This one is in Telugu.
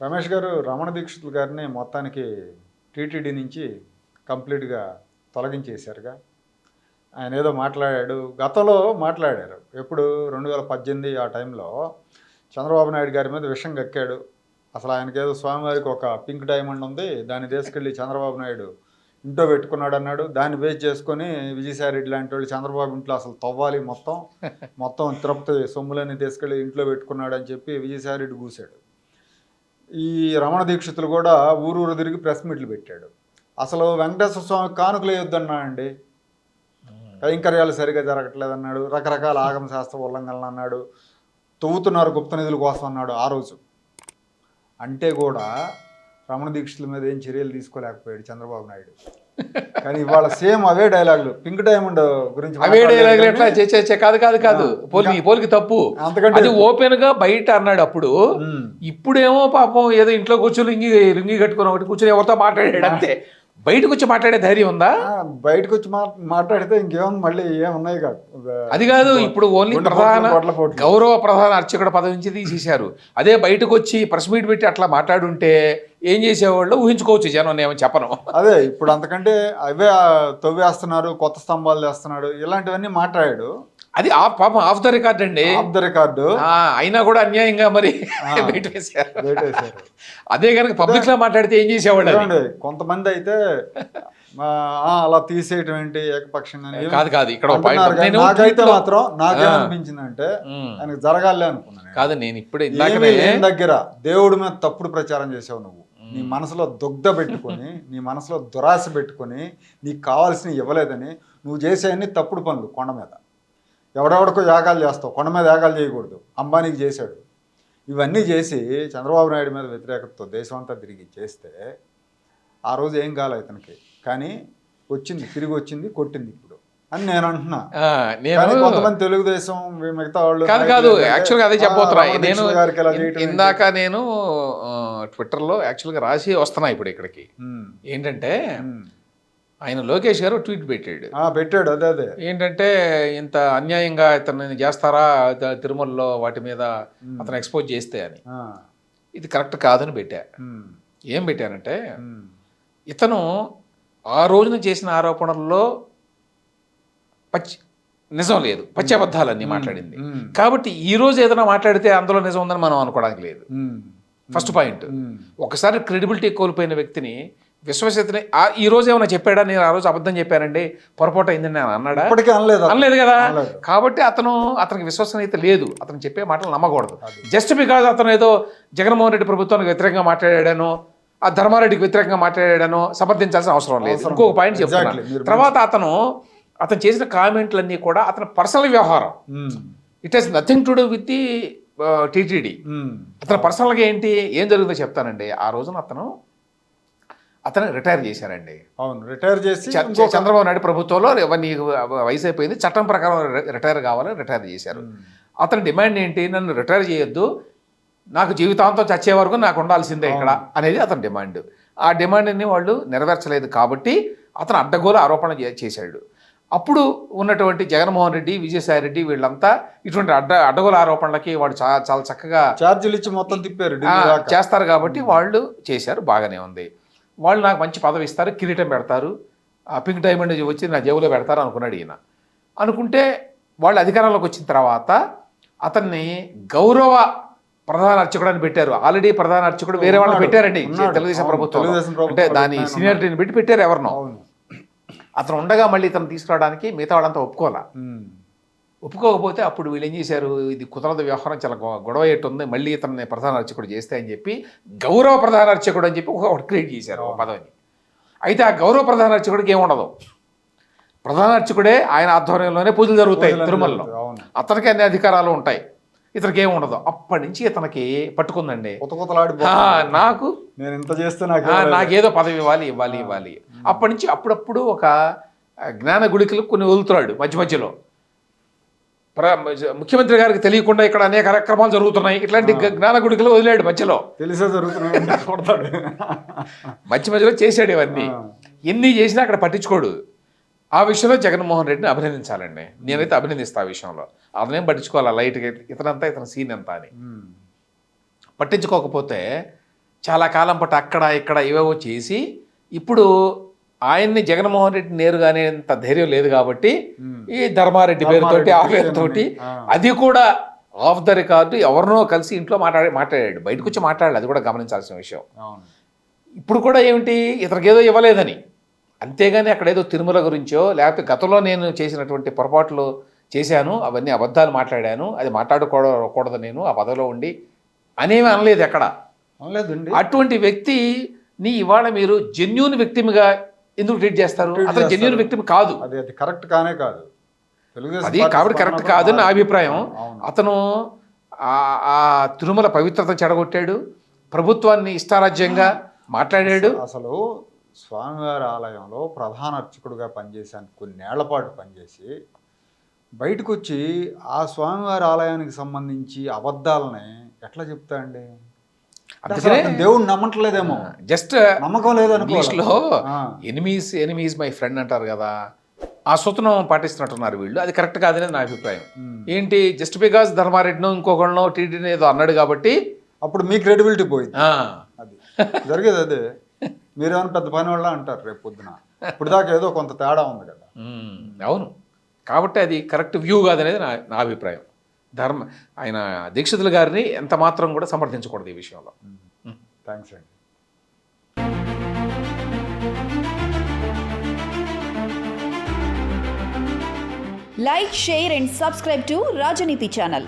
రమేష్ గారు రమణ దీక్షితులు గారిని మొత్తానికి టీటీడీ నుంచి కంప్లీట్గా తొలగించేశారుగా. ఆయన ఏదో మాట్లాడాడు, గతంలో మాట్లాడారు. ఎప్పుడు 2018 ఆ టైంలో చంద్రబాబు నాయుడు గారి మీద విషం కక్కాడు. అసలు ఆయనకి ఏదో స్వామివారికి ఒక పింక్ డైమండ్ ఉంది, దాన్ని తీసుకెళ్ళి చంద్రబాబు నాయుడు ఇంట్లో పెట్టుకున్నాడు అన్నాడు. దాన్ని బేస్ చేసుకొని విజయసాయి రెడ్డి లాంటి వాళ్ళు చంద్రబాబు ఇంట్లో అసలు తవ్వాలి, మొత్తం తిరుపతి సొమ్ములన్నీ తీసుకెళ్ళి ఇంట్లో పెట్టుకున్నాడు అని చెప్పి విజయసాయి రెడ్డి కూశాడు. ఈ రమణ దీక్షితులు కూడా ఊరూరు తిరిగి ప్రెస్ మీట్లు పెట్టాడు. అసలు వెంకటేశ్వర స్వామి కానుకలు వేయొద్దన్నాడండి, కైంకర్యాలు సరిగా జరగట్లేదన్నాడు, రకరకాల ఆగమ శాస్త్ర ఉల్లంఘనలు అన్నాడు, తవ్వుతున్నారు గుప్త నిధుల కోసం అన్నాడు ఆ రోజు. అంటే కూడా రమణ దీక్షితుల మీద ఏం చర్యలు తీసుకోలేకపోయాడు చంద్రబాబు నాయుడు. కానీ ఇవాళ సేమ్ అవే డైలాగులు, పింక్ డైమండ్ గురించి అవే డైలాగులు ఎట్లా చేసే కాదు పోలికి తప్పు. అది ఓపెన్ గా బయట అన్నాడు అప్పుడు. ఇప్పుడేమో పాపం ఏదో ఇంట్లో కూర్చొని లుంగి కట్టుకుని ఒకటి కూర్చొని ఎవరితో మాట్లాడాడు అంతే. బయటకు వచ్చి మాట్లాడే ధైర్యం ఉందా? బయటకు వచ్చి మాట్లాడితే ఇంకేముంది, మళ్ళీ ఏమున్నాయి కాదు. అది కాదు, ఇప్పుడు ఓన్లీ గౌరవ ప్రధాన అర్చకుడు పదవి నుంచి తీసేశారు. అదే బయటకు వచ్చి ప్రెస్ మీట్ పెట్టి అట్లా మాట్లాడుంటే ఏం చేసేవాళ్ళు ఊహించుకోవచ్చు జనం, ఏమో చెప్పను. అదే ఇప్పుడు అంతకంటే అవే తవ్వేస్తున్నారు, కొత్త స్తంభాలు వేస్తున్నాడు, ఇలాంటివన్నీ మాట్లాడాడు. అది పాపం ఆఫ్ ద రికార్డ్ అండి, ఆఫ్ ద రికార్డు. అయినా కూడా అన్యాయంగా మరి బయట వేసారు. అదే కనుక పబ్లిక్ లో మాట్లాడితే ఏం చేసేవాళ్ళు? కొంతమంది అయితే అలా తీసేయటం ఏంటి ఏకపక్షంగా కాదు. ఇక్కడ నాకైతే మాత్రం నాకేమనిపించిందంటే ఆయనకు జరగాలి అనుకున్నాను. కాదు, నేను ఇప్పుడే దగ్గర దేవుడి మీద తప్పుడు ప్రచారం చేసావు నువ్వు. నీ మనసులో దుగ్ధ పెట్టుకొని, నీ మనసులో దురాశ పెట్టుకొని, నీకు కావాల్సినవి ఇవ్వలేదని నువ్వు చేసేవన్నీ తప్పుడు పనులు. కొండ మీద ఎవడెవడికో యాగాలు చేస్తావు, కొండ మీద యాగాలు చేయకూడదు. అంబానీకి చేశాడు. ఇవన్నీ చేసి చంద్రబాబు నాయుడు మీద వ్యతిరేకతతో దేశం అంతా తిరిగి చేస్తే ఆ రోజు ఏం కాలే ఇతనికి. కానీ తిరిగి వచ్చింది, కొట్టింది ఇప్పుడు అని నేను అంటున్నా. కొంతమంది తెలుగుదేశం మిగతా వాళ్ళు కాదు యాక్చువల్గా అదే చెప్పబోతున్నా. ఇందాక నేను ట్విట్టర్లో యాక్చువల్గా రాసి వస్తున్నా ఇప్పుడు ఇక్కడికి. ఏంటంటే ఆయన లోకేష్ గారు ట్వీట్ పెట్టాడు. అదే ఏంటంటే ఇంత అన్యాయంగా ఇతను చేస్తారా తిరుమలలో వాటి మీద అతను ఎక్స్పోజ్ చేస్తే అని. ఇది కరెక్ట్ కాదని పెట్టా. ఏం పెట్టానంటే ఇతను ఆ రోజున చేసిన ఆరోపణల్లో నిజం లేదు, పచ్చి అబద్ధాలన్నీ మాట్లాడింది. కాబట్టి ఈ రోజు ఏదైనా మాట్లాడితే అందులో నిజం ఉందని మనం అనుకోవడానికి లేదు. First point. ఒకసారి క్రెడిబిలిటీ కోల్పోయిన వ్యక్తిని, విశ్వసనీయతని ఈ రోజు ఏమైనా చెప్పాడా, నేను ఆ రోజు అబద్ధం చెప్పానండి, పొరపాటు అయిందని నేను అన్నాడా? అనలేదు కదా. కాబట్టి అతనికి విశ్వసనీయత లేదు, అతను చెప్పే మాటలు నమ్మకూడదు. జస్ట్ బికాజ్ అతను ఏదో జగన్మోహన్ రెడ్డి ప్రభుత్వానికి వ్యతిరేకంగా మాట్లాడాడనో, ఆ ధర్మారెడ్డికి వ్యతిరేకంగా మాట్లాడాడనో సమర్థించాల్సిన అవసరం లేదు. ఇంకొక పాయింట్ చెప్తాను. తర్వాత అతను చేసిన కామెంట్లన్నీ కూడా అతని పర్సనల్ వ్యవహారం. It has nothing to do with the TTD. అతను పర్సనల్గా ఏం జరుగుతుందో చెప్తానండి. ఆ రోజున అతను రిటైర్ చేశారండి. అవును, రిటైర్ చేసి చంద్రబాబు నాయుడు ప్రభుత్వంలో వయసు అయిపోయింది, చట్టం ప్రకారం రిటైర్ కావాలని రిటైర్ చేశారు. అతని డిమాండ్ ఏంటి? నన్ను రిటైర్ చేయొద్దు, నాకు జీవితాంతం చచ్చే వరకు నాకు ఉండాల్సిందే ఇక్కడ అనేది అతని డిమాండ్. ఆ డిమాండ్ని వాళ్ళు నెరవేర్చలేదు కాబట్టి అతను అడ్డగోలు ఆరోపణ చేశాడు. అప్పుడు ఉన్నటువంటి జగన్మోహన్ రెడ్డి, విజయసాయి రెడ్డి వీళ్ళంతా ఇటువంటి అడ్డగోలు ఆరోపణలకి వాడు చాలా చక్కగా ఛార్జీలు ఇచ్చి మొత్తం తిప్పారు చేస్తారు కాబట్టి వాళ్ళు చేశారు. బాగానే ఉంది. వాళ్ళు నాకు మంచి పదవి ఇస్తారు, కిరీటం పెడతారు, పింక్ డైమండ్ వచ్చి నా జేబులో పెడతారు అనుకున్నాడు ఈయన. అనుకుంటే వాళ్ళు అధికారంలోకి వచ్చిన తర్వాత అతన్ని గౌరవ ప్రధాన అర్చకుడు అని పెట్టారు. ఆల్రెడీ ప్రధాన అర్చకుడు వేరే వాళ్ళని పెట్టారండి తెలుగుదేశం ప్రభుత్వం. అంటే దాని సీనియారిటీని పెట్టారు ఎవరినో. అతను ఉండగా మళ్ళీ ఇతను తీసుకురావడానికి మిగతా వాళ్ళంతా ఒప్పుకోకపోతే అప్పుడు వీళ్ళు ఏం చేశారు, ఇది కుదరదు, వ్యవహారం చాలా గొడవ ఉంది, మళ్ళీ ఇతన్ని ప్రధాన అర్చకుడు చేస్తే అని చెప్పి గౌరవ ప్రధాన అర్చకుడు అని చెప్పి ఒకటి క్రియేట్ చేశారు పదవిని. అయితే ఆ గౌరవ ప్రధాన అర్చకుడికి ఏముండదు, ప్రధాన అర్చకుడే ఆయన ఆధ్వర్యంలోనే పూజలు జరుగుతాయి తిరుమలలో, అతనికి అన్ని అధికారాలు ఉంటాయి, ఇతనికి ఏముండదు. అప్పటి నుంచి ఇతనికి పట్టుకుందండి, నాకు నాకేదో పదవి ఇవ్వాలి. అప్పటి నుంచి అప్పుడప్పుడు ఒక జ్ఞాన గుళికలు కొన్ని వదులుతున్నాడు మధ్యలో. ముఖ్యమంత్రి గారికి తెలియకుండా ఇక్కడ అనేక కార్యక్రమాలు జరుగుతున్నాయి, ఇట్లాంటి జ్ఞాన గుడికలు వదిలాడు మధ్యలో, తెలిసే జరుగుతున్నాడు, మధ్యలో చేశాడు. ఇవన్నీ ఎన్ని చేసినా అక్కడ పట్టించుకోడు. ఆ విషయంలో జగన్మోహన్ రెడ్డిని అభినందించాలండి, నేనైతే అభినందిస్తా. ఆ విషయంలో అతనేం పట్టించుకోవాలి, లైట్గా ఇతనంతా ఇతని సీన్ ఎంత అని పట్టించుకోకపోతే చాలా కాలం పాటు అక్కడ ఇక్కడ ఇవేవో చేసి ఇప్పుడు ఆయన్ని జగన్మోహన్ రెడ్డి నేరుగానే అంత ధైర్యం లేదు కాబట్టి ఈ ధర్మారెడ్డి పేరుతోటి ఆ పేరుతోటి అది కూడా ఆఫ్ ద రికార్డు ఎవరినో కలిసి ఇంట్లో మాట్లాడాడు, బయటకు వచ్చి మాట్లాడాలి, అది కూడా గమనించాల్సిన విషయం. ఇప్పుడు కూడా ఏమిటి ఇతనికి ఏదో ఇవ్వలేదని, అంతేగాని అక్కడ ఏదో తిరుమల గురించో లేకపోతే గతంలో నేను చేసినటువంటి పొరపాట్లు చేశాను, అవన్నీ అబద్ధాలు మాట్లాడాను, అది మాట్లాడకూడదు నేను ఆ పదవిలో ఉండి అనేవి అనలేదు ఎక్కడ. అనలేదండి. అటువంటి వ్యక్తిని ఇవాళ మీరు జెన్యూన్ వ్యక్తిగా ఎందుకు ట్రీట్ చేస్తారు? అతను జెన్యూన్ వ్యక్తి కాదు, అది కరెక్ట్ కానే కాదు. అది కాబట్టి కరెక్ట్ కాదని నా అభిప్రాయం. అతను ఆ తిరుమల పవిత్రత చెడగొట్టాడు, ప్రభుత్వాన్ని ఇష్టారాజ్యంగా మాట్లాడాడు. అసలు స్వామివారి ఆలయంలో ప్రధాన అర్చకుడుగా పనిచేశాను, కొన్నేళ్ల పాటు పనిచేసి బయటకు వచ్చి ఆ స్వామివారి ఆలయానికి సంబంధించి అబద్ధాలని ఎట్లా చెప్తా అండి? అందుకనే దేవుడిని నమ్మట్లేదేమో, జస్ట్ నమ్మకం లేదని ఇంగ్లీష్లో ఎనిమీస్ మై ఫ్రెండ్ అంటారు కదా, ఆ సూత్రం పాటిస్తున్నట్టున్నారు వీళ్ళు. అది కరెక్ట్ కాదనేది నా అభిప్రాయం. ఏంటి, జస్ట్ బికాస్ ధర్మారెడ్డినో ఇంకొకళ్ళనో టీటీడీ ఏదో అన్నాడు కాబట్టి అప్పుడు మీ క్రెడిబిలిటీ పోయింది. అది జరిగేది అదే. మీరేమైనా పెద్ద పని వాళ్ళ అంటారు రేపు పొద్దున. ఇప్పుడు దాకా ఏదో కొంత తేడా ఉంది కదా. అవును, కాబట్టి అది కరెక్ట్ వ్యూ కాదనేది నా అభిప్రాయం. ఆయన దీక్షితులు గారిని ఎంత మాత్రం కూడా సమర్థించకూడదు ఈ విషయంలో. థ్యాంక్స్ అండి. Like, share and subscribe to Rajaniti channel.